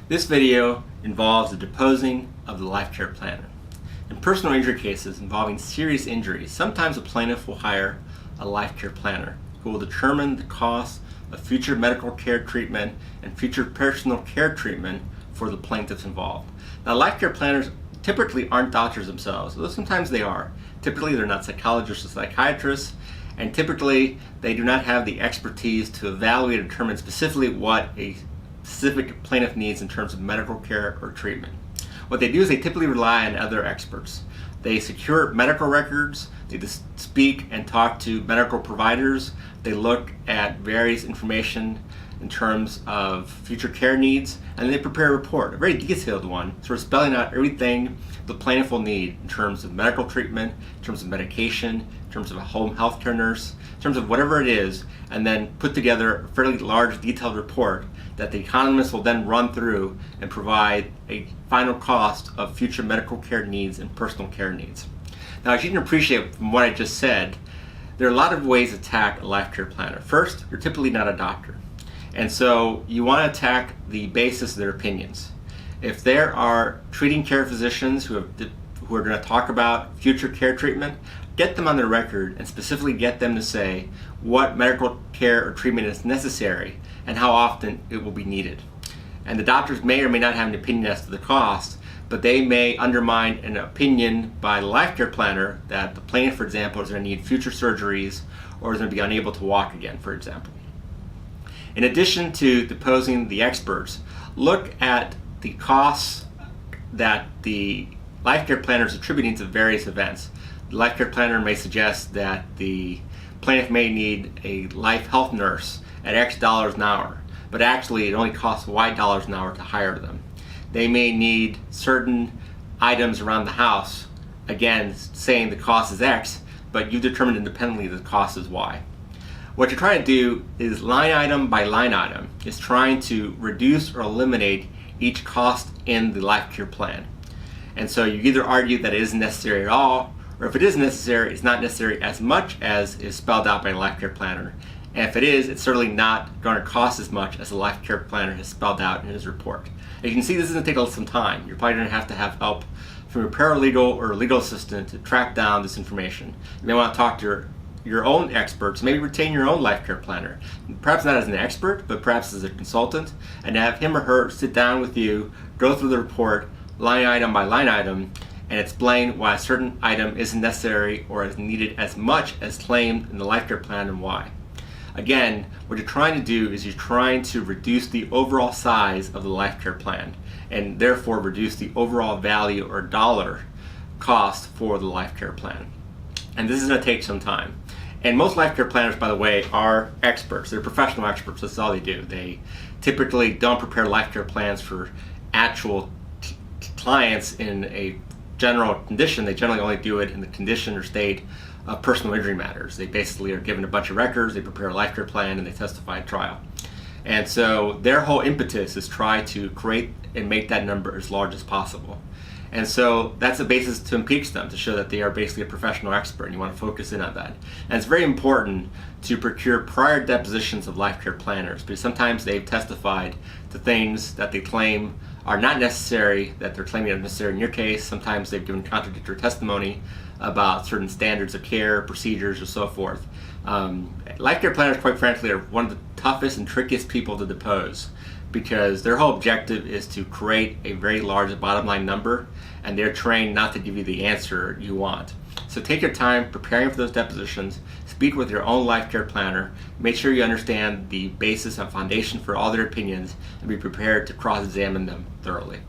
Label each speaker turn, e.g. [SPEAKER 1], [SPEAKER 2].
[SPEAKER 1] This video involves the deposing of the life care planner. In personal injury cases involving serious injuries, sometimes a plaintiff will hire a life care planner who will determine the cost of future medical care treatment and future personal care treatment for the plaintiffs involved. Now, life care planners typically aren't doctors themselves, although sometimes they are. Typically, they're not psychologists or psychiatrists, and typically they do not have the expertise to evaluate and determine specifically what a specific plaintiff needs in terms of medical care or treatment. What they do is they typically rely on other experts. They secure medical records, they speak and talk to medical providers, they look at various information in terms of future care needs, and they prepare a report, a very detailed one, sort of spelling out everything the plaintiff will need in terms of medical treatment, in terms of medication, in terms of a home health care nurse, in terms of whatever it is, and then put together a fairly large detailed report that the economist will then run through and provide a final cost of future medical care needs and personal care needs. Now, as you can appreciate from what I just said, there are a lot of ways to attack a life care planner. First, you're typically not a doctor. And so you want to attack the basis of their opinions. If there are treating care physicians who are going to talk about future care treatment, get them on their record and specifically get them to say what medical care or treatment is necessary and how often it will be needed. And the doctors may or may not have an opinion as to the cost, but they may undermine an opinion by the life care planner that the plaintiff, for example, is going to need future surgeries or is going to be unable to walk again, for example. In addition to deposing the experts, look at the costs that the life care planner is attributing to various events. The life care planner may suggest that the plaintiff may need a life health nurse at X dollars an hour, but actually it only costs Y dollars an hour to hire them. They may need certain items around the house, again saying the cost is X, but you determined independently the cost is Y. What you're trying to do is line item by line item is trying to reduce or eliminate each cost in the life care plan. And so you either argue that it isn't necessary at all, or if it is necessary, it's not necessary as much as is spelled out by a life care planner. And if it is, it's certainly not going to cost as much as the life care planner has spelled out in his report. As you can see, this is going to take some time. You're probably going to have help from a paralegal or a legal assistant to track down this information. You may want to talk to your own experts, maybe retain your own life care planner, perhaps not as an expert, but perhaps as a consultant, and have him or her sit down with you, go through the report line item by line item, and explain why a certain item isn't necessary or is needed as much as claimed in the life care plan and why. Again, what you're trying to do is you're trying to reduce the overall size of the life care plan and therefore reduce the overall value or dollar cost for the life care plan. And this is going to take some time. And most life care planners, by the way, are experts. They're professional experts. That's all they do. They typically don't prepare life care plans for actual clients in a general condition. They generally only do it in the condition or state of personal injury matters. They basically are given a bunch of records, they prepare a life care plan, and they testify at trial. And so their whole impetus is try to create and make that number as large as possible. And so that's a basis to impeach them, to show that they are basically a professional expert, and you want to focus in on that. And it's very important to procure prior depositions of life care planners, because sometimes they've testified to things that they claim are not necessary, that they're claiming are necessary in your case. Sometimes they've given contradictory testimony about certain standards of care, procedures, or so forth. Life care planners, quite frankly, are one of the toughest and trickiest people to depose, because their whole objective is to create a very large bottom line number, and they're trained not to give you the answer you want. So take your time preparing for those depositions, speak with your own life care planner, make sure you understand the basis and foundation for all their opinions, and be prepared to cross-examine them thoroughly.